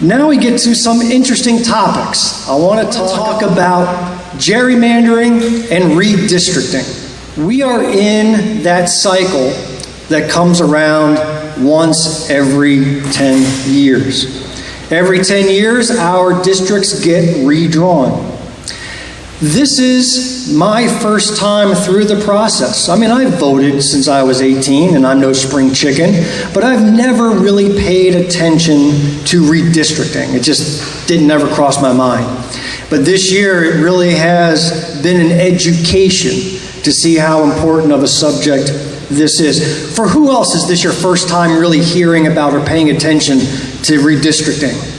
Now we get to some interesting topics. I want to talk about gerrymandering and redistricting. We are in that cycle that comes around once every 10 years. Every 10 years, our districts get redrawn. This is my first time through the process. I mean, I've voted since I was 18, and I'm no spring chicken, but I've never really paid attention to redistricting. It just didn't ever cross my mind. But this year, it really has been an education to see how important of a subject this is. For who else is this your first time really hearing about or paying attention to redistricting?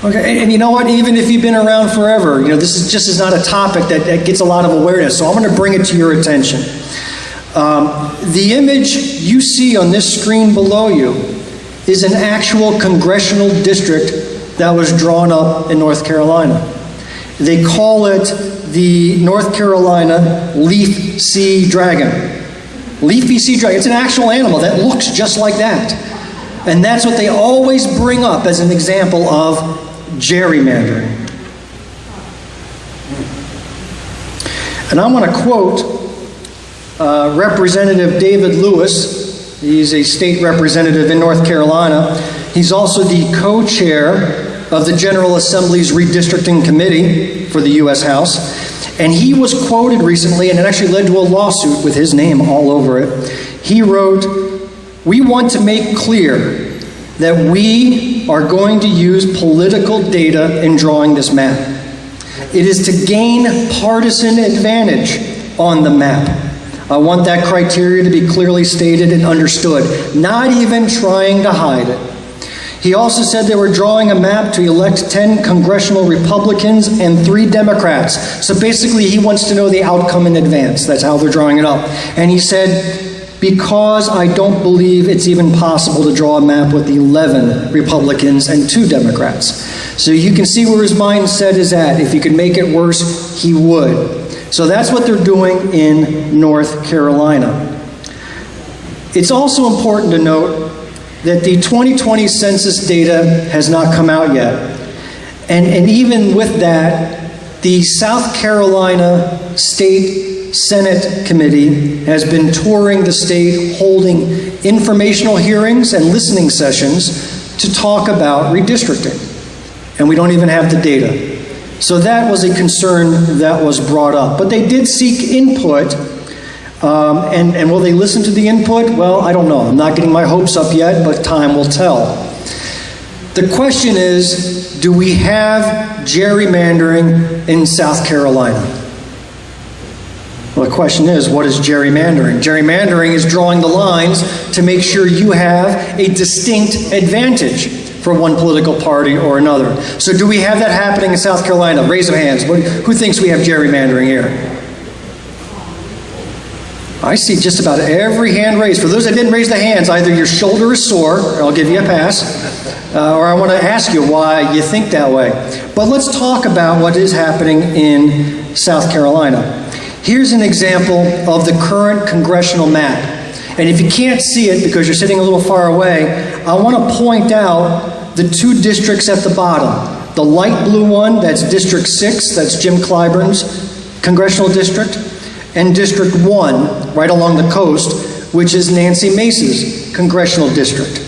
Okay, and you know what, even if you've been around forever, this is not a topic that gets a lot of awareness, so I'm going to bring it to your attention. The image you see on this screen below you is an actual congressional district that was drawn up in North Carolina. They call it the North Carolina leaf sea dragon. Leafy sea dragon, it's an actual animal that looks just like that. And that's what they always bring up as an example of gerrymandering. And I want to quote Representative David Lewis. He's a state representative in North Carolina. He's also the co-chair of the General Assembly's Redistricting Committee for the U.S. House. And he was quoted recently, and it actually led to a lawsuit with his name all over it. He wrote, "We want to make clear that we are going to use political data in drawing this map. It is to gain partisan advantage on the map. I want that criteria to be clearly stated and understood, not even trying to hide it." He also said they were drawing a map to elect 10 congressional Republicans and 3 Democrats. So basically he wants to know the outcome in advance. That's how they're drawing it up. And he said, "Because I don't believe it's even possible to draw a map with 11 Republicans and 2 Democrats. So you can see where his mindset is at. If he could make it worse, he would. So that's what they're doing in North Carolina. It's also important to note that the 2020 census data has not come out yet. And even with that, the South Carolina State Senate Committee has been touring the state, holding informational hearings and listening sessions to talk about redistricting. And we don't even have the data. So that was a concern that was brought up. But they did seek input. And will they listen to the input? Well, I don't know. I'm not getting my hopes up yet, but time will tell. The question is, do we have gerrymandering in South Carolina? Well, the question is, what is gerrymandering? Gerrymandering is drawing the lines to make sure you have a distinct advantage for one political party or another. So do we have that happening in South Carolina? Raise of hands. Who thinks we have gerrymandering here? I see just about every hand raised. For those that didn't raise the hands, either your shoulder is sore, or I'll give you a pass, or I want to ask you why you think that way. But let's talk about what is happening in South Carolina. Here's an example of the current congressional map. And if you can't see it because you're sitting a little far away, I want to point out the 2 districts at the bottom. The light blue one, that's District 6, that's Jim Clyburn's congressional district, and District 1, right along the coast, which is Nancy Mace's congressional district.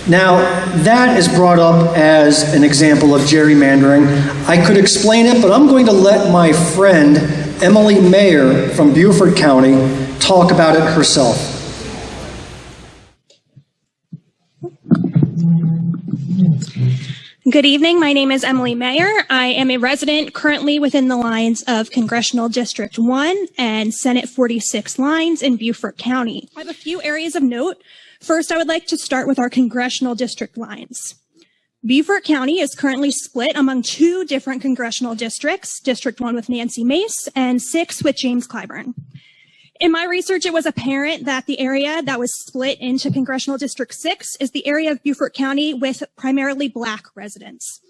Now, that is brought up as an example of gerrymandering. I could explain it, but I'm going to let my friend Emily Mayer from Beaufort County talk about it herself. Good evening. My name is Emily Mayer. I am a resident currently within the lines of Congressional District 1 and Senate 46 lines in Beaufort County. I have a few areas of note. First, I would like to start with our congressional district lines. Beaufort County is currently split among 2 different congressional districts, District 1 with Nancy Mace and 6 with James Clyburn. In my research, it was apparent that the area that was split into Congressional District 6 is the area of Beaufort County with primarily Black residents.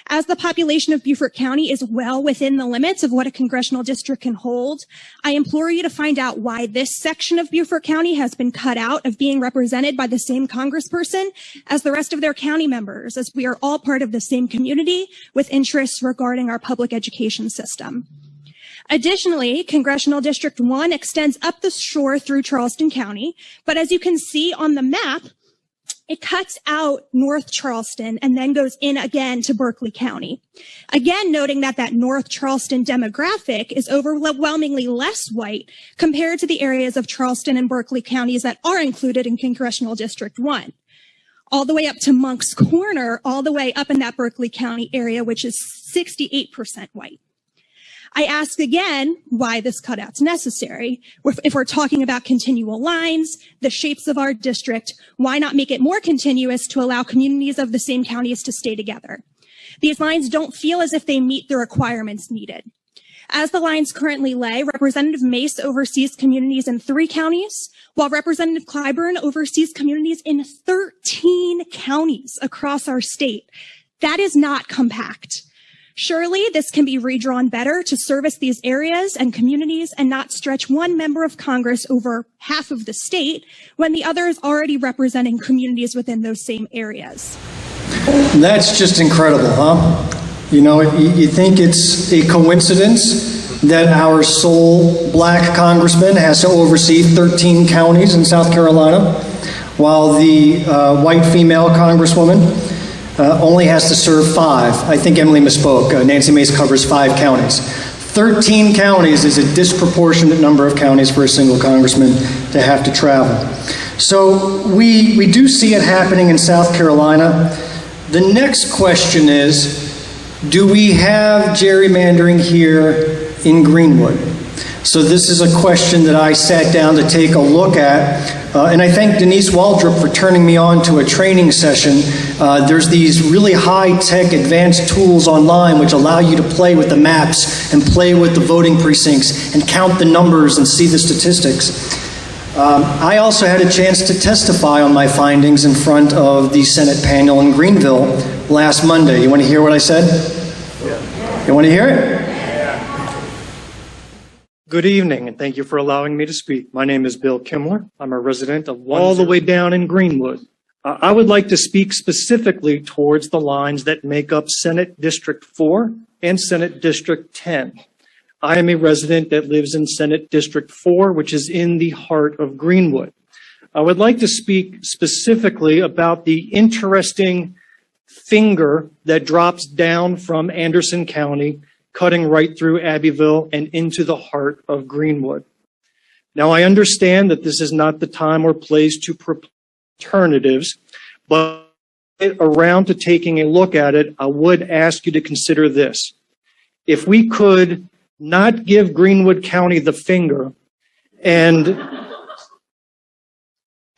As the population of Beaufort County is well within the limits of what a congressional district can hold, I implore you to find out why this section of Beaufort County has been cut out of being represented by the same congressperson as the rest of their county members, as we are all part of the same community with interests regarding our public education system. Additionally, Congressional District 1 extends up the shore through Charleston County, but as you can see on the map, it cuts out North Charleston and then goes in again to Berkeley County. Again, noting that that North Charleston demographic is overwhelmingly less white compared to the areas of Charleston and Berkeley counties that are included in Congressional District 1. All the way up to Moncks Corner, all the way up in that Berkeley County area, which is 68% white. I ask again why this cutout's necessary. If we're talking about continual lines, the shapes of our district, why not make it more continuous to allow communities of the same counties to stay together? These lines don't feel as if they meet the requirements needed. As the lines currently lay, Representative Mace oversees communities in 3 counties, while Representative Clyburn oversees communities in 13 counties across our state. That is not compact. Surely this can be redrawn better to service these areas and communities and not stretch one member of Congress over half of the state when the other is already representing communities within those same areas. That's just incredible, huh? You know, you think it's a coincidence that our sole Black congressman has to oversee 13 counties in South Carolina, while the white female congresswoman only has to serve 5. I think Emily misspoke. Nancy Mace covers 5 counties. 13 counties is a disproportionate number of counties for a single congressman to have to travel. So we do see it happening in South Carolina. The next question is, do we have gerrymandering here in Greenwood? So this is a question that I sat down to take a look at, and I thank Denise Waldrop for turning me on to a training session. There's these really high-tech advanced tools online which allow you to play with the maps and play with the voting precincts and count the numbers and see the statistics. I also had a chance to testify on my findings in front of the Senate panel in Greenville last Monday. You want to hear what I said? Yeah. You want to hear it? Good evening, and thank you for allowing me to speak. My name is Bill Kimler. I'm a resident of all the way down in Greenwood. I would like to speak specifically towards the lines that make up Senate District 4 and Senate District 10. I am a resident that lives in Senate District 4, which is in the heart of Greenwood. I would like to speak specifically about the interesting finger that drops down from Anderson County, cutting right through Abbeville and into the heart of Greenwood. Now, I understand that this is not the time or place to propose alternatives, but around to taking a look at it, I would ask you to consider this. If we could not give Greenwood County the finger and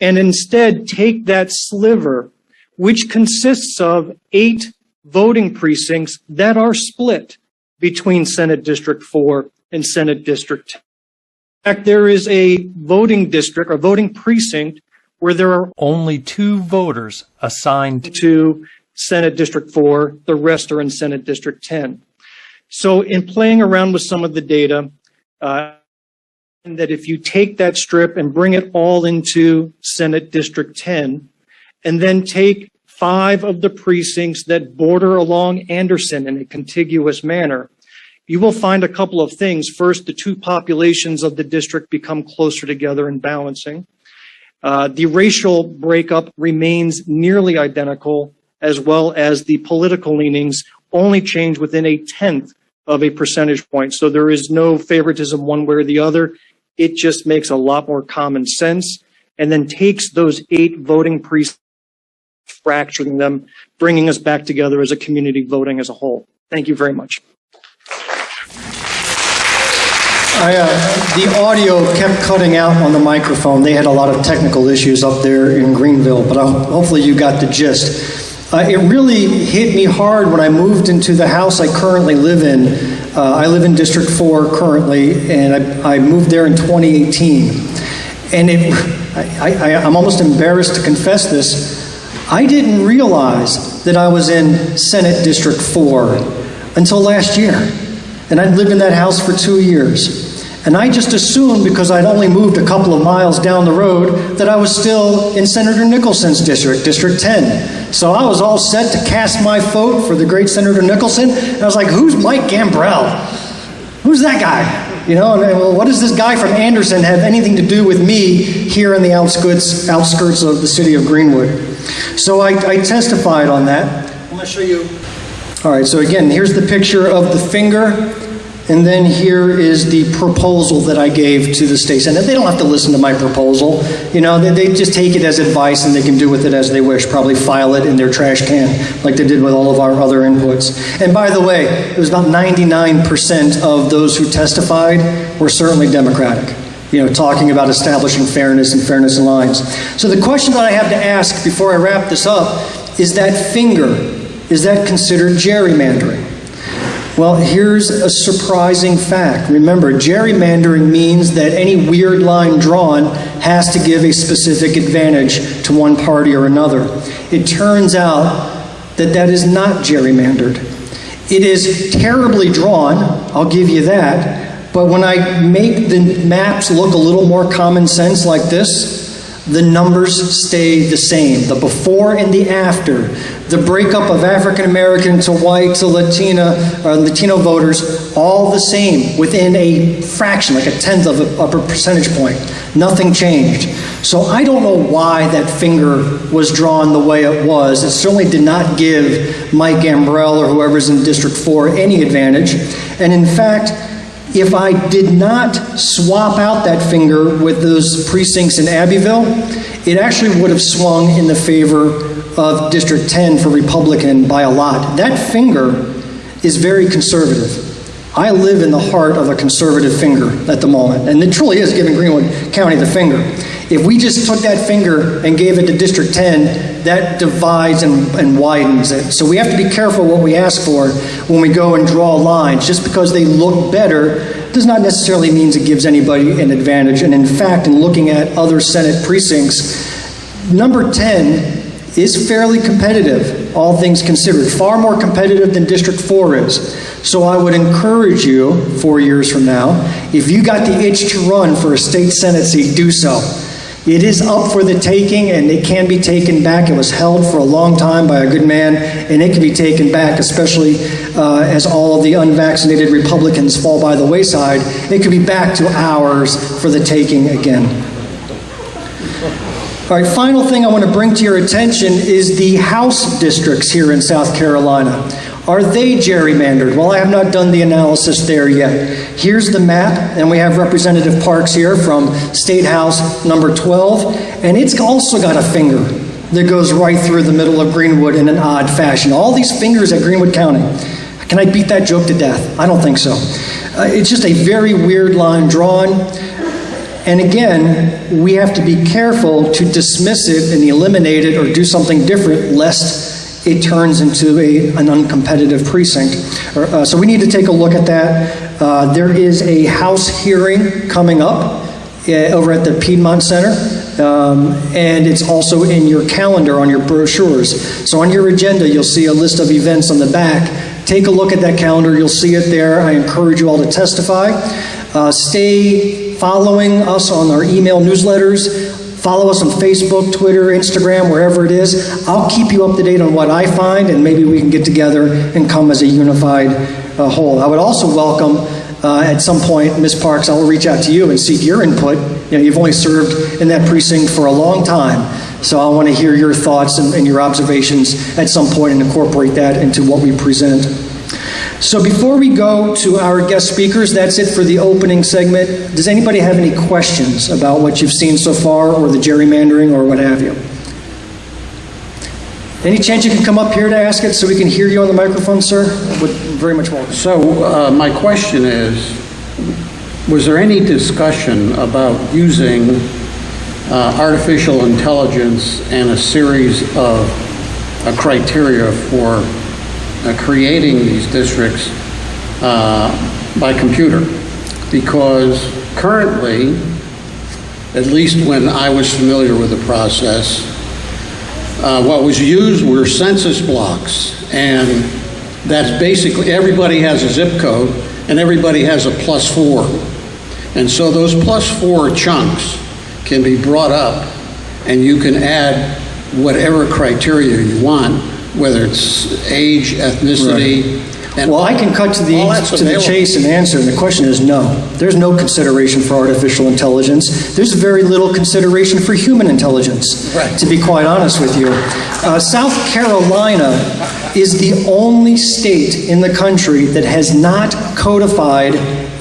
instead take that sliver, which consists of 8 voting precincts that are split between Senate District 4 and Senate District 10. In fact, there is a voting district or voting precinct where there are only 2 voters assigned to Senate District 4. The rest are in Senate District 10. So in playing around with some of the data, that if you take that strip and bring it all into Senate District 10, and then take 5 of the precincts that border along Anderson in a contiguous manner, you will find a couple of things. First, the 2 populations of the district become closer together in balancing. The racial breakup remains nearly identical, as well as the political leanings only change within 1/10 of a percentage point. So there is no favoritism one way or the other. It just makes a lot more common sense, and then takes those 8 voting precincts, fracturing them, bringing us back together as a community voting as a whole. Thank you very much. The audio kept cutting out on the microphone. They had a lot of technical issues up there in Greenville, but hopefully you got the gist. It really hit me hard when I moved into the house I currently live in. I live in District 4 currently, and I moved there in 2018. And I'm almost embarrassed to confess this. I didn't realize that I was in Senate District 4 until last year. And I'd lived in that house for 2 years. And I just assumed, because I'd only moved a couple of miles down the road, that I was still in Senator Nicholson's district, District 10. So I was all set to cast my vote for the great Senator Nicholson. And I was like, who's Mike Gambrell? Who's that guy? You know, and well, what does this guy from Anderson have anything to do with me here in the outskirts of the city of Greenwood? So I testified on that. I'm going to show you. All right, so again, here's the picture of the finger. And then here is the proposal that I gave to the state Senate. They don't have to listen to my proposal. You know, they just take it as advice and they can do with it as they wish, probably file it in their trash can like they did with all of our other inputs. And by the way, it was about 99% of those who testified were certainly Democratic, you know, talking about establishing fairness and fairness in lines. So the question that I have to ask before I wrap this up is that finger, is that considered gerrymandering? Well, here's a surprising fact. Remember, gerrymandering means that any weird line drawn has to give a specific advantage to one party or another. It turns out that that is not gerrymandered. It is terribly drawn, I'll give you that, but when I make the maps look a little more common sense like this, the numbers stay the same. The before and the after, the breakup of African American to white to Latino voters, all the same within a fraction, like a tenth of a percentage point. Nothing changed. So I don't know why that finger was drawn the way it was. It certainly did not give Mike Gambrell or whoever's in District 4 any advantage. And in fact, if I did not swap out that finger with those precincts in Abbeville, it actually would have swung in the favor of District 10 for Republican by a lot. That finger is very conservative. I live in the heart of a conservative finger at the moment, and it truly is giving Greenwood County the finger. If we just took that finger and gave it to District 10, that divides and widens it. So we have to be careful what we ask for when we go and draw lines. Just because they look better does not necessarily mean it gives anybody an advantage. And in fact, in looking at other Senate precincts, number 10 is fairly competitive, all things considered, far more competitive than District 4 is. So I would encourage you, 4 years from now, if you got the itch to run for a state Senate seat, do so. It is up for the taking, and it can be taken back. It was held for a long time by a good man, and it can be taken back, especially as all of the unvaccinated Republicans fall by the wayside. It could be back to ours for the taking again. All right, final thing I want to bring to your attention is the House districts here in South Carolina. Are they gerrymandered? Well, I have not done the analysis there yet. Here's the map, and we have Representative Parks here from State House number 12, and it's also got a finger that goes right through the middle of Greenwood in an odd fashion. All these fingers at Greenwood County. Can I beat that joke to death? I don't think so. It's just a very weird line drawn. And again, we have to be careful to dismiss it and eliminate it or do something different, lest it turns into an uncompetitive precinct. So we need to take a look at that. There is a House hearing coming up over at the Piedmont Center, and it's also in your calendar on your brochures. So on your agenda, you'll see a list of events on the back. Take a look at that calendar. You'll see it there. I encourage you all to testify. Stay following us on our email newsletters. Follow us on Facebook, Twitter, Instagram, wherever it is. I'll keep you up to date on what I find, and maybe we can get together and come as a unified whole. I would also welcome, at some point, Ms. Parks, I'll reach out to you and seek your input. You know, you've only served in that precinct for a long time, so I want to hear your thoughts and your observations at some point and incorporate that into what we present. So before we go to our guest speakers, that's it for the opening segment. Does anybody have any questions about what you've seen so far, or the gerrymandering, or what have you? Any chance you can come up here to ask it so we can hear you on the microphone, sir? Would very much welcome. So my question is, was there any discussion about using artificial intelligence and a series of criteria for creating these districts by computer, because currently, at least when I was familiar with the process, what was used were census blocks, and that's basically, everybody has a zip code and everybody has a +4. And so those +4 chunks can be brought up and you can add whatever criteria you want, whether it's age, ethnicity. And well, I can cut to the chase and answer, and the question is no. There's no consideration for artificial intelligence. There's very little consideration for human intelligence, right, to be quite honest with you. South Carolina is the only state in the country that has not codified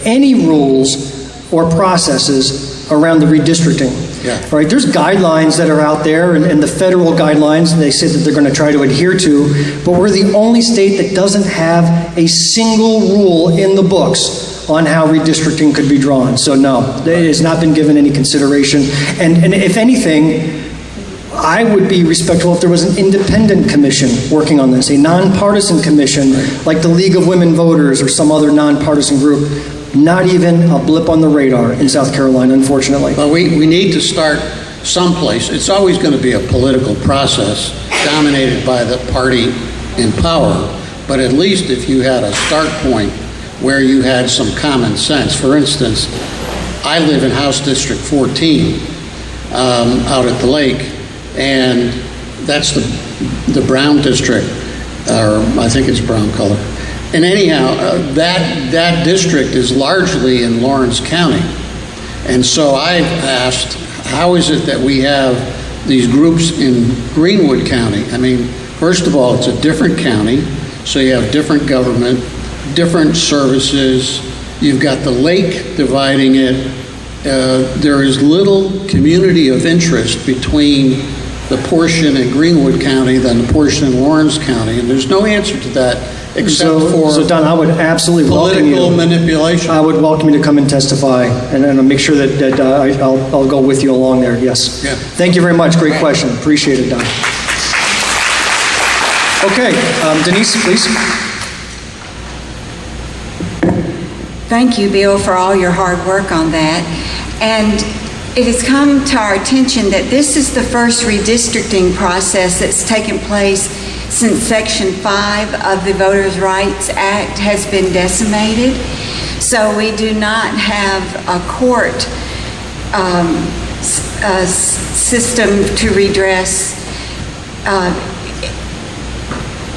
any rules or processes around the redistricting. Yeah. Right? There's guidelines that are out there, and the federal guidelines they say that they're going to try to adhere to, but we're the only state that doesn't have a single rule in the books on how redistricting could be drawn. So no, it has not been given any consideration. And if anything, I would be respectful if there was an independent commission working on this, a nonpartisan commission like the League of Women Voters or some other nonpartisan group. Not even a blip on the radar in South Carolina, unfortunately. Well, we need to start someplace. It's always going to be a political process dominated by the party in power, but at least if you had a start point where you had some common sense. For instance, I live in House District 14 out at the lake, and that's the Brown district, or I think it's brown color. And anyhow, that district is largely in Lawrence County. And so I've asked, how is it that we have these groups in Greenwood County? I mean, first of all, it's a different county, so you have different government, different services. You've got the lake dividing it. There is little community of interest between the portion in Greenwood County than the portion in Lawrence County, and there's no answer to that except for so Don, I would absolutely welcome you. Political manipulation. I would welcome you to come and testify, and I'll make sure that I'll go with you along there. Yes. Yeah. Thank you very much. Great question. Appreciate it, Don. Okay, Denise, please. Thank you, Bill, for all your hard work on that. And it has come to our attention that this is the first redistricting process that's taken place since Section 5 of the Voters' Rights Act has been decimated. So we do not have a court system to redress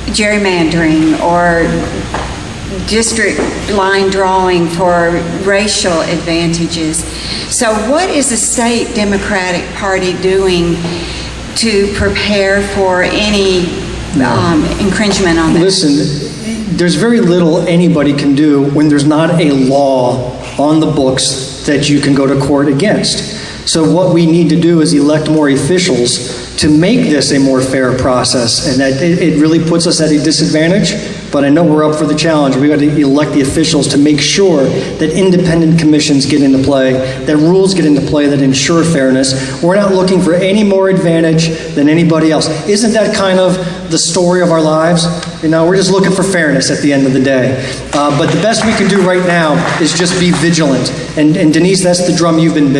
gerrymandering or district line drawing for racial advantages. So what is the state Democratic Party doing to prepare for any infringement on that? Listen, there's very little anybody can do when there's not a law on the books that you can go to court against. So what we need to do is elect more officials to make this a more fair process, and that it really puts us at a disadvantage, but I know we're up for the challenge. We've got to elect the officials to make sure that independent commissions get into play, that rules get into play that ensure fairness. We're not looking for any more advantage than anybody else. Isn't that kind of the story of our lives? You know, we're just looking for fairness at the end of the day. But the best we can do right now is just be vigilant. And Denise, that's the drum you've been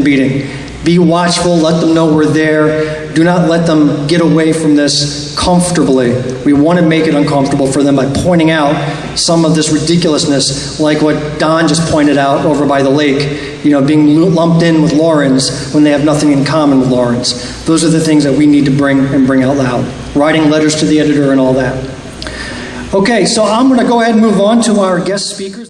beating. Be watchful, let them know we're there. Do not let them get away from this comfortably. We want to make it uncomfortable for them by pointing out some of this ridiculousness, like what Don just pointed out over by the lake, you know, being lumped in with Lawrence when they have nothing in common with Lawrence. Those are the things that we need to bring out loud. Writing letters to the editor and all that. Okay, so I'm going to go ahead and move on to our guest speakers.